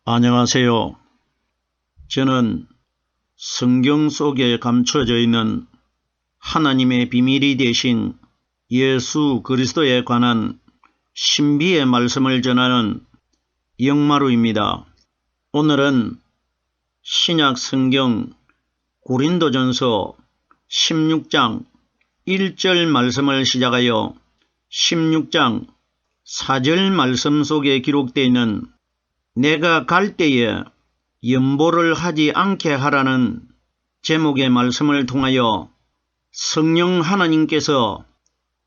안녕하세요. 저는 성경 속에 감춰져 있는 하나님의 비밀이 되신 예수 그리스도에 관한 신비의 말씀을 전하는 영마루입니다. 오늘은 신약 성경 고린도전서 16장 1절 말씀을 시작하여 16장 4절 말씀 속에 기록되어 있는 내가 갈 때에 연보를 하지 않게 하라는 제목의 말씀을 통하여 성령 하나님께서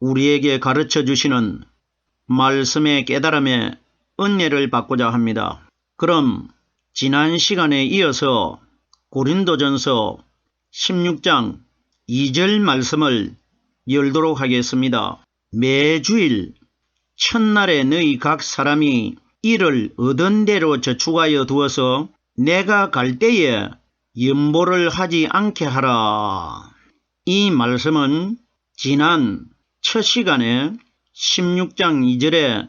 우리에게 가르쳐 주시는 말씀의 깨달음의 은혜를 받고자 합니다. 그럼 지난 시간에 이어서 고린도전서 16장 2절 말씀을 열도록 하겠습니다. 매주일 첫날에 너희 각 사람이 이를 얻은 대로 저축하여 두어서 내가 갈 때에 연보를 하지 않게 하라. 이 말씀은 지난 첫 시간에 16장 2절의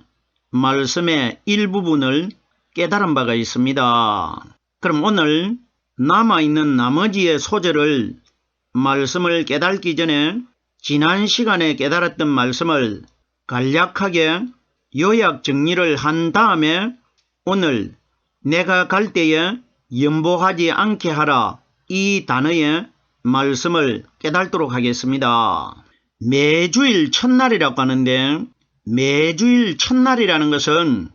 말씀의 일부분을 깨달은 바가 있습니다. 그럼 오늘 남아있는 나머지의 소절을 말씀을 깨닫기 전에 지난 시간에 깨달았던 말씀을 간략하게 요약 정리를 한 다음에 오늘 내가 갈 때에 연보하지 않게 하라 이 단어의 말씀을 깨닫도록 하겠습니다. 매주일 첫날이라고 하는데 매주일 첫날이라는 것은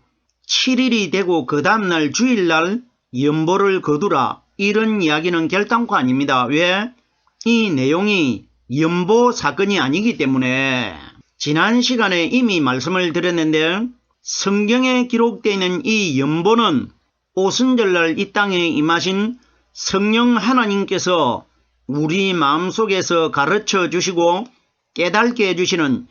7일이 되고 그 다음날 주일날 연보를 거두라 이런 이야기는 결단코 아닙니다. 왜? 이 내용이 연보 사건이 아니기 때문에 지난 시간에 이미 말씀을 드렸는데 성경에 기록되어 있는 이 연보는 오순절날 이 땅에 임하신 성령 하나님께서 우리 마음속에서 가르쳐 주시고 깨닫게 해주시는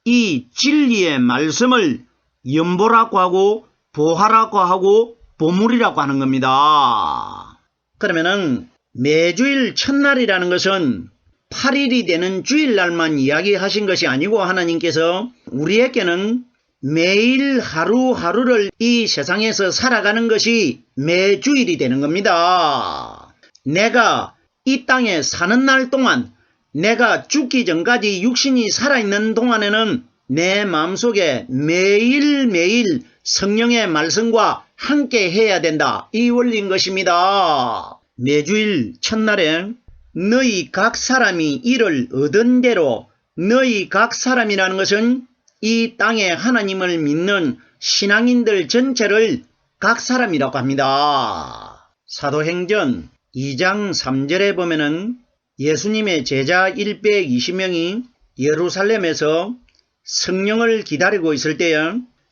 이 진리의 말씀을 연보라고 하고 보화라고 하고 보물이라고 하는 겁니다. 그러면은 매주일 첫날이라는 것은 8일이 되는 주일날만 이야기하신 것이 아니고 하나님께서 우리에게는 매일 하루하루를 이 세상에서 살아가는 것이 매주일이 되는 겁니다. 내가 이 땅에 사는 날 동안 내가 죽기 전까지 육신이 살아있는 동안에는 내 마음속에 매일매일 성령의 말씀과 함께 해야 된다. 이 원리인 것입니다. 매주일 첫날에 너희 각 사람이 이를 얻은 대로 너희 각 사람이라는 것은 이 땅에 하나님을 믿는 신앙인들 전체를 각 사람이라고 합니다. 사도행전 2장 3절에 보면은 예수님의 제자 120명이 예루살렘에서 성령을 기다리고 있을 때에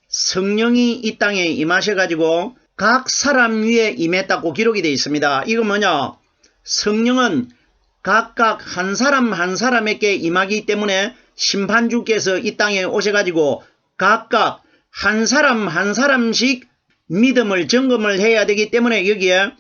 성령이 이 땅에 임하셔가지고 각 사람 위에 임했다고 기록이 되어 있습니다. 이거 뭐냐? 성령은 각각 한 사람 한 사람에게 임하기 때문에 심판주께서 이 땅에 오셔가지고 각각 한 사람 한 사람씩 믿음을 점검을 해야 되기 때문에 여기에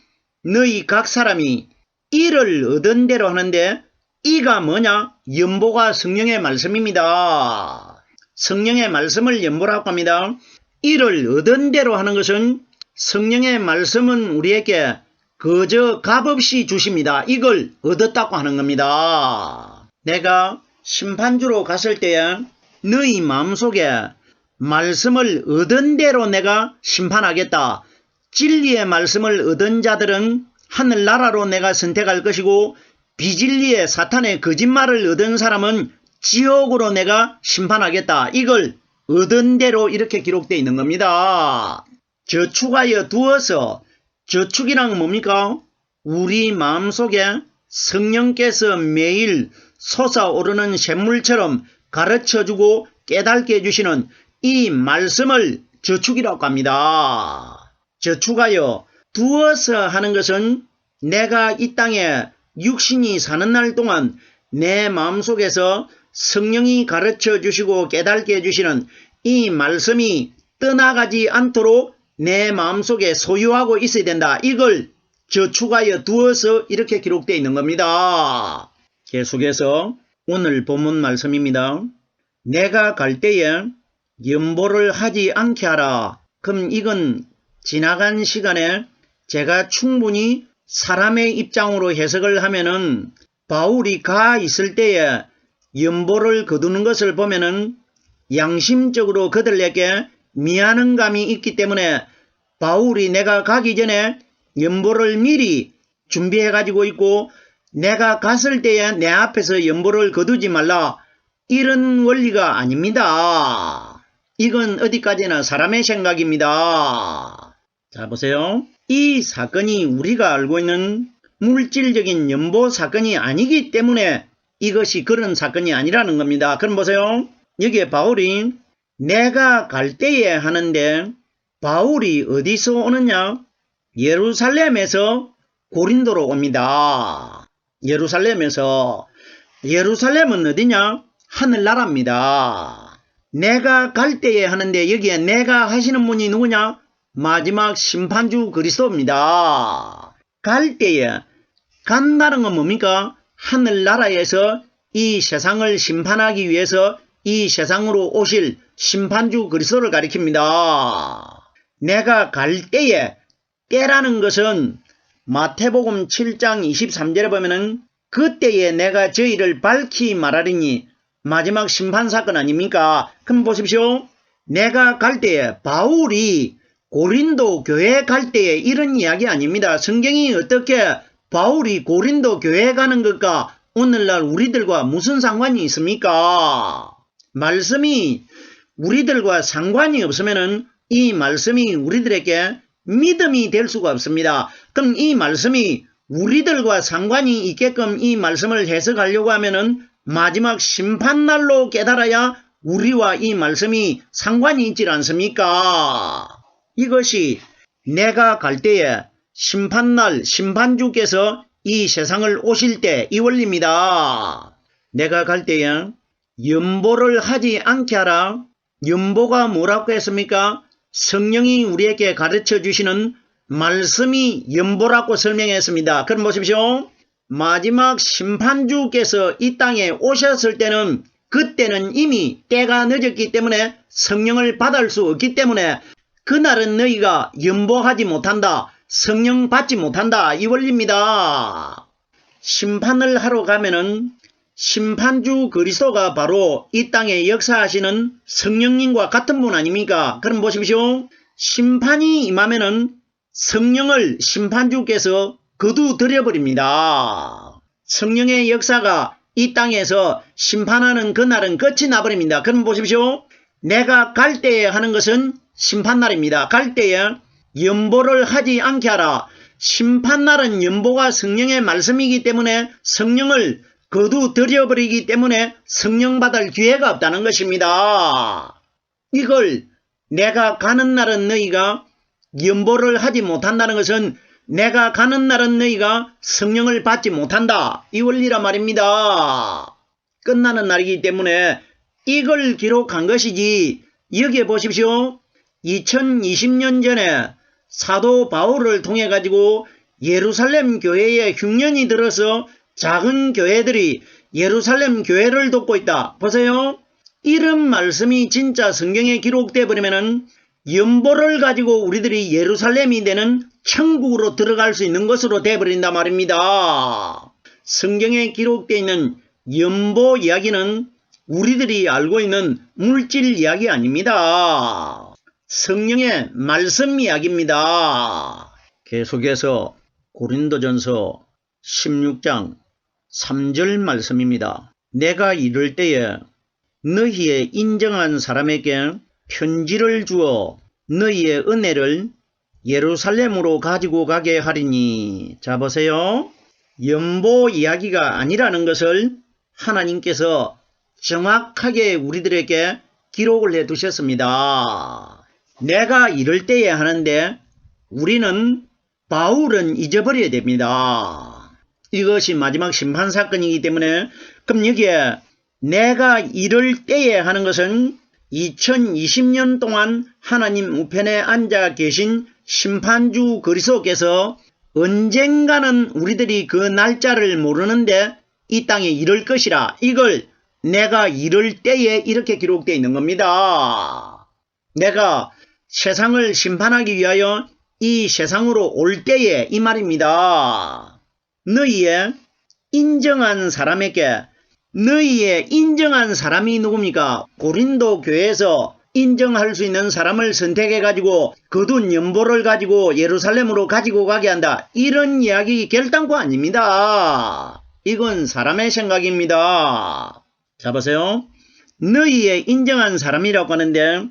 너희 각 사람이 이를 얻은 대로 하는데 이가 뭐냐? 연보가 성령의 말씀입니다. 성령의 말씀을 연보라고 합니다. 이를 얻은 대로 하는 것은 성령의 말씀은 우리에게 그저 값없이 주십니다. 이걸 얻었다고 하는 겁니다. 내가 심판주로 갔을 때에 너희 마음속에 말씀을 얻은 대로 내가 심판하겠다. 진리의 말씀을 얻은 자들은 하늘나라로 내가 선택할 것이고 비진리의 사탄의 거짓말을 얻은 사람은 지옥으로 내가 심판하겠다. 이걸 얻은 대로 이렇게 기록되어 있는 겁니다. 저축하여 두어서 저축이란 뭡니까? 우리 마음속에 성령께서 매일 솟아오르는 샘물처럼 가르쳐주고 깨닫게 해주시는 이 말씀을 저축이라고 합니다. 저축하여 두어서 하는 것은 내가 이 땅에 육신이 사는 날 동안 내 마음속에서 성령이 가르쳐 주시고 깨닫게 해주시는 이 말씀이 떠나가지 않도록 내 마음속에 소유하고 있어야 된다. 이걸 저축하여 두어서 이렇게 기록되어 있는 겁니다. 계속해서 오늘 본문 말씀입니다. 내가 갈 때에 연보를 하지 않게 하라. 그럼 이건 지나간 시간에 제가 충분히 사람의 입장으로 해석을 하면은 바울이 가 있을 때에 연보를 거두는 것을 보면은 양심적으로 그들에게 미안한 감이 있기 때문에 바울이 내가 가기 전에 연보를 미리 준비해 가지고 있고 내가 갔을 때에 내 앞에서 연보를 거두지 말라, 이런 원리가 아닙니다. 이건 어디까지나 사람의 생각입니다. 자, 보세요. 이 사건이 우리가 알고 있는 물질적인 연보 사건이 아니기 때문에 이것이 그런 사건이 아니라는 겁니다. 그럼 보세요. 여기에 바울이 내가 갈 때에 하는데 바울이 어디서 오느냐? 예루살렘에서 고린도로 옵니다. 예루살렘에서. 예루살렘은 어디냐? 하늘나라입니다. 내가 갈 때에 하는데 여기에 내가 하시는 분이 누구냐? 마지막 심판주 그리스도입니다. 갈 때에, 간다는 건 뭡니까? 하늘나라에서 이 세상을 심판하기 위해서 이 세상으로 오실 심판주 그리스도를 가리킵니다. 내가 갈 때에, 때라는 것은 마태복음 7장 23절에 보면은 그때에 내가 저희를 밝히 말하리니 마지막 심판사건 아닙니까? 그럼 보십시오. 내가 갈 때에, 바울이 고린도 교회에 갈 때에 이런 이야기 아닙니다. 성경이 어떻게 바울이 고린도 교회에 가는 것과 오늘날 우리들과 무슨 상관이 있습니까? 말씀이 우리들과 상관이 없으면은 이 말씀이 우리들에게 믿음이 될 수가 없습니다. 그럼 이 말씀이 우리들과 상관이 있게끔 이 말씀을 해석하려고 하면은 마지막 심판날로 깨달아야 우리와 이 말씀이 상관이 있지 않습니까? 이것이 내가 갈 때에 심판날 심판주께서 이 세상을 오실 때 이 원리입니다. 내가 갈 때에 연보를 하지 않게 하라. 연보가 뭐라고 했습니까? 성령이 우리에게 가르쳐 주시는 말씀이 연보라고 설명했습니다. 그럼 보십시오. 마지막 심판주께서 이 땅에 오셨을 때는 그때는 이미 때가 늦었기 때문에 성령을 받을 수 없기 때문에 그날은 너희가 연보하지 못한다. 성령 받지 못한다. 이 원리입니다. 심판을 하러 가면은 심판주 그리스도가 바로 이 땅에 역사하시는 성령님과 같은 분 아닙니까? 그럼 보십시오. 심판이 임하면은 성령을 심판주께서 거두들여버립니다. 성령의 역사가 이 땅에서 심판하는 그날은 끝이 나버립니다. 그럼 보십시오. 내가 갈 때에 하는 것은 심판날입니다. 갈 때에 연보를 하지 않게 하라. 심판날은 연보가 성령의 말씀이기 때문에 성령을 거두들여버리기 때문에 성령 받을 기회가 없다는 것입니다. 이걸 내가 가는 날은 너희가 연보를 하지 못한다는 것은 내가 가는 날은 너희가 성령을 받지 못한다. 이 원리라 말입니다. 끝나는 날이기 때문에 이걸 기록한 것이지. 여기에 보십시오. 2020년 전에 사도 바울을 통해 가지고 예루살렘 교회에 흉년이 들어서 작은 교회들이 예루살렘 교회를 돕고 있다. 보세요. 이런 말씀이 진짜 성경에 기록되어 버리면은 연보를 가지고 우리들이 예루살렘이 되는 천국으로 들어갈 수 있는 것으로 되어버린다 말입니다. 성경에 기록되어 있는 연보 이야기는 우리들이 알고 있는 물질 이야기 아닙니다. 성령의 말씀 이야기입니다. 계속해서 고린도전서 16장 3절 말씀입니다. 내가 이럴 때에 너희의 인정한 사람에게 편지를 주어 너희의 은혜를 예루살렘으로 가지고 가게 하리니. 자, 보세요. 연보 이야기가 아니라는 것을 하나님께서 정확하게 우리들에게 기록을 해 두셨습니다. 내가 이럴 때에 하는데 우리는 바울은 잊어버려야 됩니다. 이것이 마지막 심판사건이기 때문에. 그럼 여기에 내가 이럴 때에 하는 것은 2020년 동안 하나님 우편에 앉아 계신 심판주 그리스도께서 언젠가는 우리들이 그 날짜를 모르는데 이 땅에 이럴 것이라, 이걸 내가 이럴 때에 이렇게 기록되어 있는 겁니다. 내가 세상을 심판하기 위하여 이 세상으로 올 때에 이 말입니다. 너희의 인정한 사람에게, 너희의 인정한 사람이 누굽니까? 고린도 교회에서 인정할 수 있는 사람을 선택해가지고 거둔 연보를 가지고 예루살렘으로 가지고 가게 한다. 이런 이야기 결단코 아닙니다. 이건 사람의 생각입니다. 자, 보세요. 너희의 인정한 사람이라고 하는데,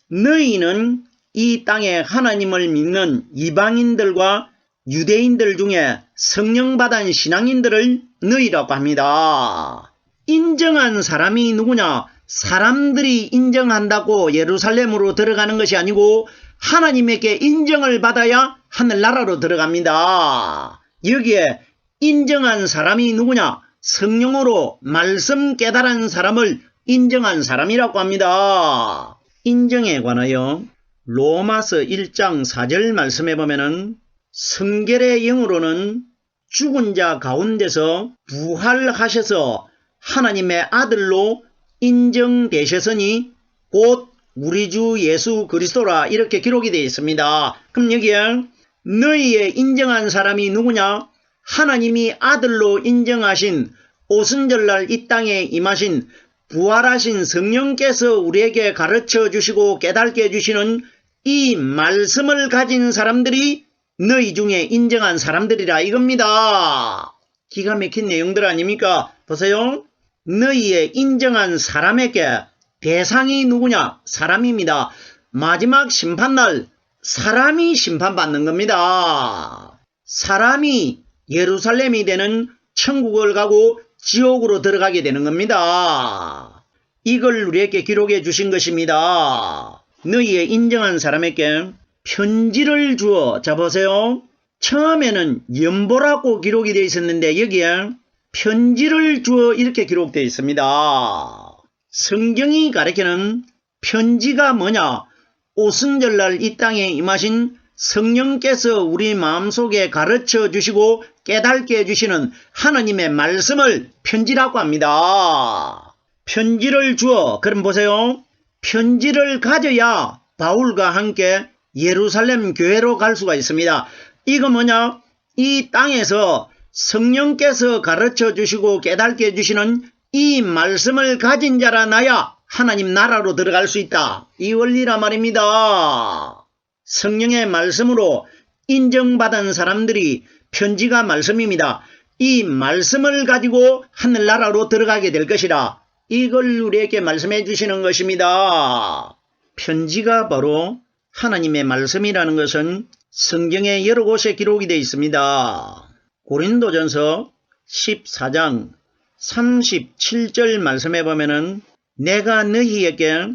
너희는 이 땅에 하나님을 믿는 이방인들과 유대인들 중에 성령 받은 신앙인들을 너희라고 합니다. 인정한 사람이 누구냐? 사람들이 인정한다고 예루살렘으로 들어가는 것이 아니고 하나님에게 인정을 받아야 하늘나라로 들어갑니다. 여기에 인정한 사람이 누구냐? 성령으로 말씀 깨달은 사람을 인정한 사람이라고 합니다. 인정에 관하여 로마서 1장 4절 말씀에 보면은 성결의 영으로는 죽은 자 가운데서 부활하셔서 하나님의 아들로 인정되셨으니 곧 우리 주 예수 그리스도라 이렇게 기록이 되어 있습니다. 그럼 여기에 너희의 인정한 사람이 누구냐? 하나님이 아들로 인정하신 오순절날 이 땅에 임하신 부활하신 성령께서 우리에게 가르쳐 주시고 깨닫게 해주시는 이 말씀을 가진 사람들이 너희 중에 인정한 사람들이라 이겁니다. 기가 막힌 내용들 아닙니까? 보세요. 너희의 인정한 사람에게 대상이 누구냐? 사람입니다. 마지막 심판날 사람이 심판받는 겁니다. 사람이 예루살렘이 되는 천국을 가고 지옥으로 들어가게 되는 겁니다. 이걸 우리에게 기록해 주신 것입니다. 너희의 인정한 사람에게 편지를 주어. 자, 보세요. 처음에는 연보라고 기록이 되어 있었는데 여기에 편지를 주어 이렇게 기록되어 있습니다. 성경이 가리키는 편지가 뭐냐? 오순절날 이 땅에 임하신 성령께서 우리 마음속에 가르쳐 주시고 깨닫게 해주시는 하나님의 말씀을 편지라고 합니다. 편지를 주어. 그럼 보세요. 편지를 가져야 바울과 함께 예루살렘 교회로 갈 수가 있습니다. 이거 뭐냐? 이 땅에서 성령께서 가르쳐 주시고 깨닫게 해주시는 이 말씀을 가진 자라 나야 하나님 나라로 들어갈 수 있다. 이 원리라 말입니다. 성령의 말씀으로 인정받은 사람들이 편지가 말씀입니다. 이 말씀을 가지고 하늘나라로 들어가게 될 것이라. 이걸 우리에게 말씀해 주시는 것입니다. 편지가 바로 하나님의 말씀이라는 것은 성경에 여러 곳에 기록이 되어 있습니다. 고린도전서 14장 37절 말씀해 보면은 내가 너희에게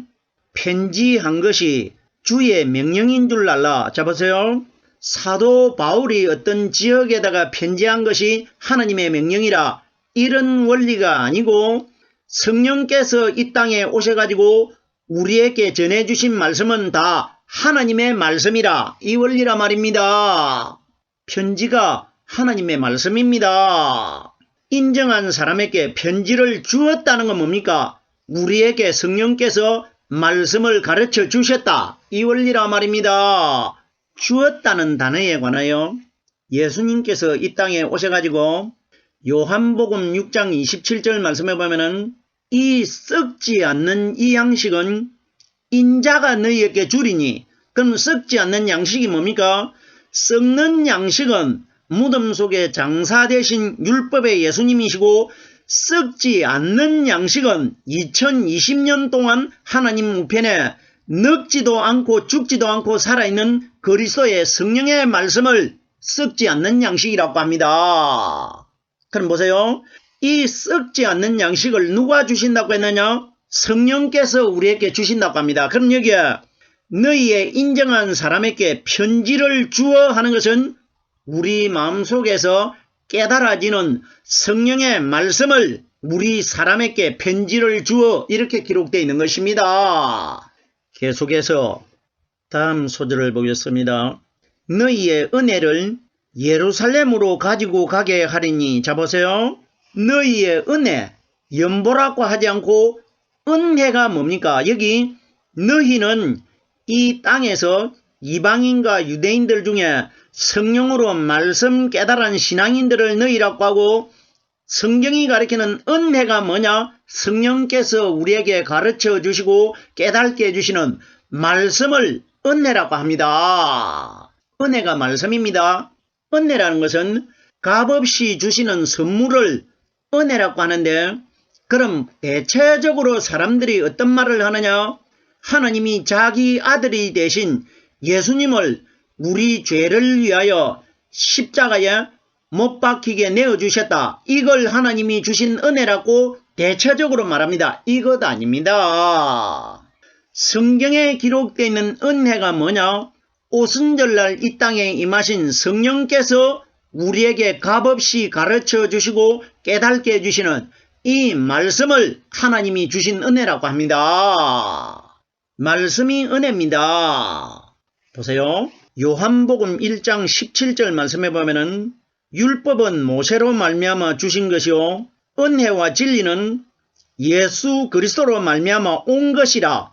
편지한 것이 주의 명령인 줄 알라. 자, 보세요. 사도 바울이 어떤 지역에다가 편지한 것이 하나님의 명령이라. 이런 원리가 아니고 성령께서 이 땅에 오셔가지고 우리에게 전해주신 말씀은 다 하나님의 말씀이라. 이 원리라 말입니다. 편지가 하나님의 말씀입니다. 인정한 사람에게 편지를 주었다는 건 뭡니까? 우리에게 성령께서 말씀을 가르쳐 주셨다. 이 원리라 말입니다. 주었다는 단어에 관하여 예수님께서 이 땅에 오셔가지고 요한복음 6장 27절 말씀해 보면은 이 썩지 않는 이 양식은 인자가 너희에게 주리니. 그럼 썩지 않는 양식이 뭡니까? 썩는 양식은 무덤 속에 장사되신 율법의 예수님이시고 썩지 않는 양식은 2020년 동안 하나님 우편에 늙지도 않고 죽지도 않고 살아있는 그리스도의 성령의 말씀을 썩지 않는 양식이라고 합니다. 그럼 보세요. 이 썩지 않는 양식을 누가 주신다고 했느냐? 성령께서 우리에게 주신다고 합니다. 그럼 여기에 너희의 인정한 사람에게 편지를 주어 하는 것은 우리 마음속에서 깨달아지는 성령의 말씀을 우리 사람에게 편지를 주어 이렇게 기록되어 있는 것입니다. 계속해서 다음 소절을 보겠습니다. 너희의 은혜를 예루살렘으로 가지고 가게 하리니. 자, 보세요. 너희의 은혜, 연보라고 하지 않고 은혜가 뭡니까? 여기 너희는 이 땅에서 이방인과 유대인들 중에 성령으로 말씀 깨달은 신앙인들을 너희라고 하고, 성경이 가리키는 은혜가 뭐냐? 성령께서 우리에게 가르쳐 주시고 깨닫게 해주시는 말씀을 은혜라고 합니다. 은혜가 말씀입니다. 은혜라는 것은 값없이 주시는 선물을 은혜라고 하는데, 그럼 대체적으로 사람들이 어떤 말을 하느냐? 하나님이 자기 아들이 되신 예수님을 우리 죄를 위하여 십자가에 못 박히게 내어주셨다. 이걸 하나님이 주신 은혜라고 대체적으로 말합니다. 이것 아닙니다. 성경에 기록되어 있는 은혜가 뭐냐? 오순절날 이 땅에 임하신 성령께서 우리에게 값없이 가르쳐 주시고 깨닫게 해주시는 이 말씀을 하나님이 주신 은혜라고 합니다. 말씀이 은혜입니다. 보세요. 요한복음 1장 17절 말씀해 보면은 율법은 모세로 말미암아 주신 것이요 은혜와 진리는 예수 그리스도로 말미암아 온 것이라.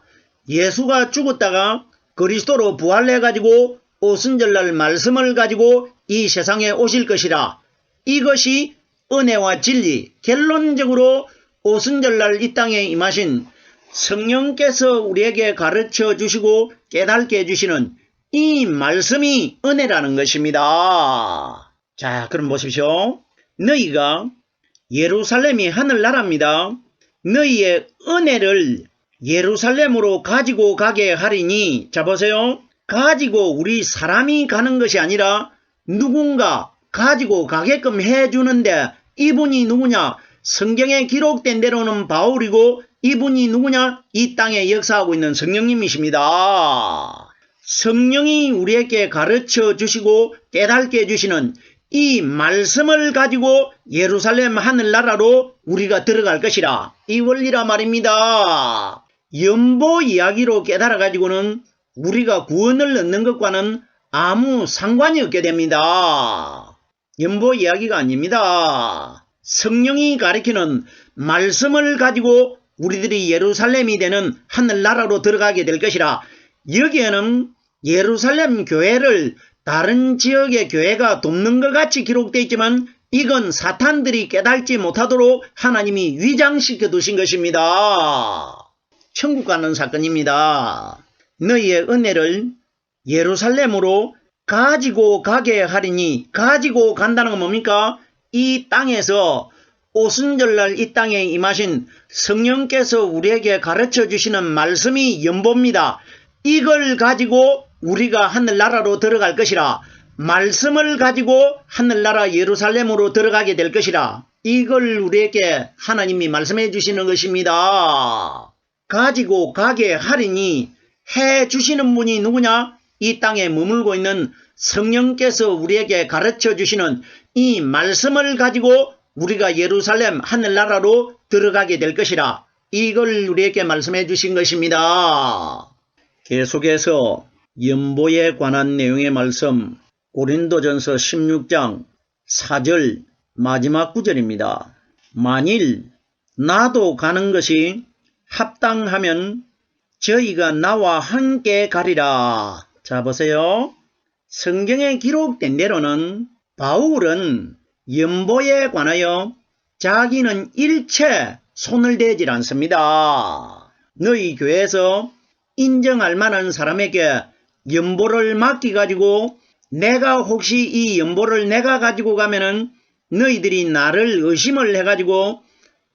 예수가 죽었다가 그리스도로 부활해 가지고 오순절날 말씀을 가지고 이 세상에 오실 것이라. 이것이 은혜와 진리. 결론적으로 오순절날 이 땅에 임하신 성령께서 우리에게 가르쳐 주시고 깨닫게 해주시는 이 말씀이 은혜라는 것입니다. 자, 그럼 보십시오. 너희가 예루살렘이 하늘나라입니다. 너희의 은혜를 예루살렘으로 가지고 가게 하리니, 자 보세요. 가지고 우리 사람이 가는 것이 아니라 누군가 가지고 가게끔 해주는데, 이분이 누구냐? 성경에 기록된 대로는 바울이고, 이분이 누구냐? 이 땅에 역사하고 있는 성령님이십니다. 성령이 우리에게 가르쳐 주시고 깨닫게 해주시는 이 말씀을 가지고 예루살렘 하늘나라로 우리가 들어갈 것이라. 이 원리라 말입니다. 연보 이야기로 깨달아 가지고는 우리가 구원을 얻는 것과는 아무 상관이 없게 됩니다. 연보 이야기가 아닙니다. 성령이 가리키는 말씀을 가지고 우리들이 예루살렘이 되는 하늘나라로 들어가게 될 것이라. 여기에는 예루살렘 교회를 다른 지역의 교회가 돕는 것 같이 기록되어 있지만, 이건 사탄들이 깨닫지 못하도록 하나님이 위장시켜 두신 것입니다. 천국 가는 사건입니다. 너희의 은혜를 예루살렘으로 가지고 가게 하리니, 가지고 간다는 건 뭡니까? 이 땅에서 오순절날 이 땅에 임하신 성령께서 우리에게 가르쳐 주시는 말씀이 연보입니다. 이걸 가지고 우리가 하늘나라로 들어갈 것이라. 말씀을 가지고 하늘나라 예루살렘으로 들어가게 될 것이라. 이걸 우리에게 하나님이 말씀해 주시는 것입니다. 가지고 가게 하리니, 해 주시는 분이 누구냐? 이 땅에 머물고 있는 성령께서 우리에게 가르쳐 주시는 이 말씀을 가지고 우리가 예루살렘 하늘나라로 들어가게 될 것이라. 이걸 우리에게 말씀해 주신 것입니다. 계속해서 연보에 관한 내용의 말씀, 고린도전서 16장 4절 마지막 구절입니다. 만일 나도 가는 것이 합당하면 저희가 나와 함께 가리라. 자 보세요. 성경에 기록된 대로는 바울은 연보에 관하여 자기는 일체 손을 대질 않습니다. 너희 교회에서 인정할 만한 사람에게 연보를 맡기가지고 내가 혹시 이 연보를 내가 가지고 가면은 너희들이 나를 의심을 해가지고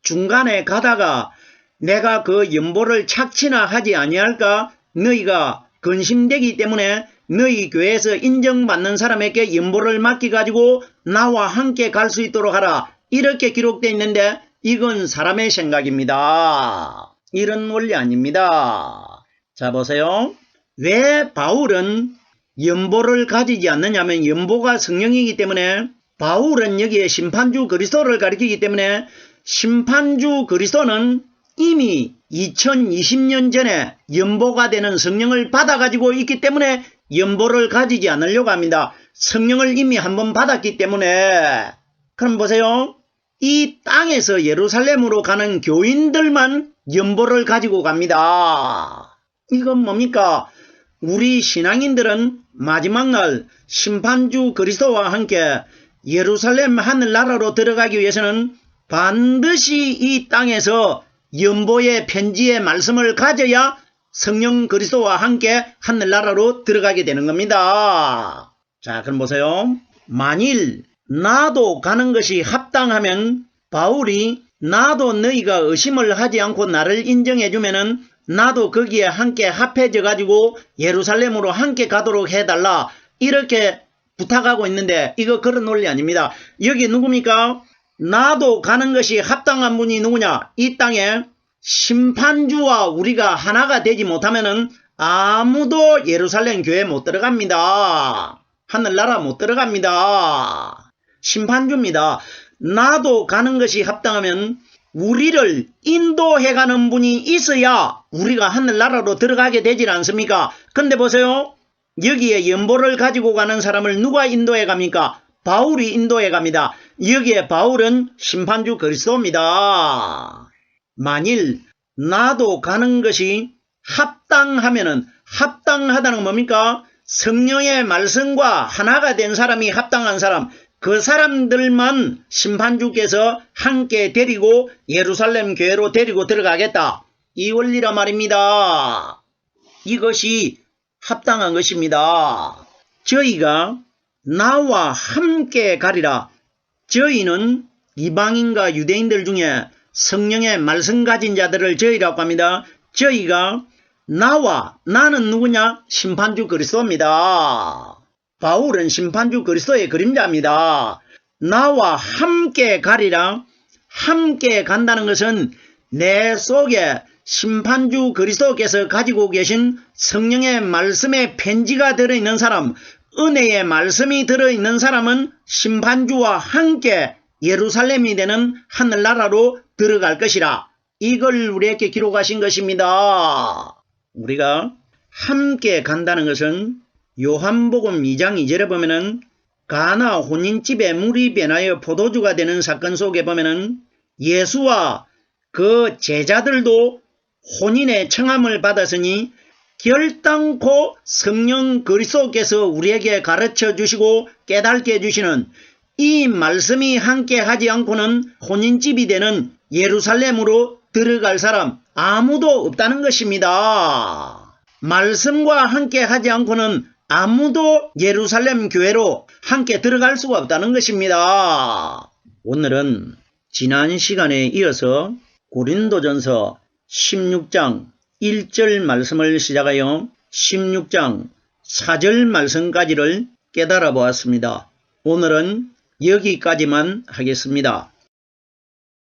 중간에 가다가 내가 그 연보를 착취나 하지 아니할까 너희가 근심되기 때문에 너희 교회에서 인정받는 사람에게 연보를 맡기가지고 나와 함께 갈 수 있도록 하라. 이렇게 기록되어 있는데 이건 사람의 생각입니다. 이런 원리 아닙니다. 자 보세요. 왜 바울은 연보를 가지지 않느냐면 연보가 성령이기 때문에 바울은 여기에 심판주 그리스도를 가리키기 때문에 심판주 그리스도는 이미 2020년 전에 연보가 되는 성령을 받아가지고 있기 때문에 연보를 가지지 않으려고 합니다. 성령을 이미 한번 받았기 때문에. 그럼 보세요. 이 땅에서 예루살렘으로 가는 교인들만 연보를 가지고 갑니다. 이건 뭡니까? 우리 신앙인들은 마지막 날 심판주 그리스도와 함께 예루살렘 하늘나라로 들어가기 위해서는 반드시 이 땅에서 연보의 편지의 말씀을 가져야 성령 그리스도와 함께 하늘나라로 들어가게 되는 겁니다. 자, 그럼 보세요. 만일 나도 가는 것이 합당하면 바울이 나도 너희가 의심을 하지 않고 나를 인정해주면은 나도 거기에 함께 합해져 가지고 예루살렘으로 함께 가도록 해달라 이렇게 부탁하고 있는데 이거 그런 논리 아닙니다. 여기 누굽니까? 나도 가는 것이 합당한 분이 누구냐? 이 땅에 심판주와 우리가 하나가 되지 못하면은 아무도 예루살렘 교회 못 들어갑니다. 하늘나라 못 들어갑니다. 심판주입니다. 나도 가는 것이 합당하면 우리를 인도해가는 분이 있어야 우리가 하늘나라로 들어가게 되질 않습니까? 근데 보세요. 여기에 연보를 가지고 가는 사람을 누가 인도해 갑니까? 바울이 인도해 갑니다. 여기에 바울은 심판주 그리스도입니다. 만일 나도 가는 것이 합당하면은 합당하다는 건 뭡니까? 성령의 말씀과 하나가 된 사람이 합당한 사람, 그 사람들만 심판주께서 함께 데리고 예루살렘 교회로 데리고 들어가겠다. 이 원리라 말입니다. 이것이 합당한 것입니다. 저희가 나와 함께 가리라. 저희는 이방인과 유대인들 중에 성령의 말씀 가진 자들을 저희라고 합니다. 저희가 나는 누구냐? 심판주 그리스도입니다. 바울은 심판주 그리스도의 그림자입니다. 나와 함께 가리라. 함께 간다는 것은 내 속에 심판주 그리스도께서 가지고 계신 성령의 말씀의 편지가 들어있는 사람, 은혜의 말씀이 들어있는 사람은 심판주와 함께 예루살렘이 되는 하늘나라로 들어갈 것이라. 이걸 우리에게 기록하신 것입니다. 우리가 함께 간다는 것은 요한복음 2장 2절에 보면은 가나 혼인집에 물이 변하여 포도주가 되는 사건 속에 보면은 예수와 그 제자들도 혼인의 청함을 받았으니 결단코 성령 그리스도께서 우리에게 가르쳐 주시고 깨닫게 해주시는 이 말씀이 함께 하지 않고는 혼인집이 되는 예루살렘으로 들어갈 사람 아무도 없다는 것입니다. 말씀과 함께 하지 않고는 아무도 예루살렘 교회로 함께 들어갈 수가 없다는 것입니다. 오늘은 지난 시간에 이어서 고린도전서 16장 1절 말씀을 시작하여 16장 4절 말씀까지를 깨달아 보았습니다. 오늘은 여기까지만 하겠습니다.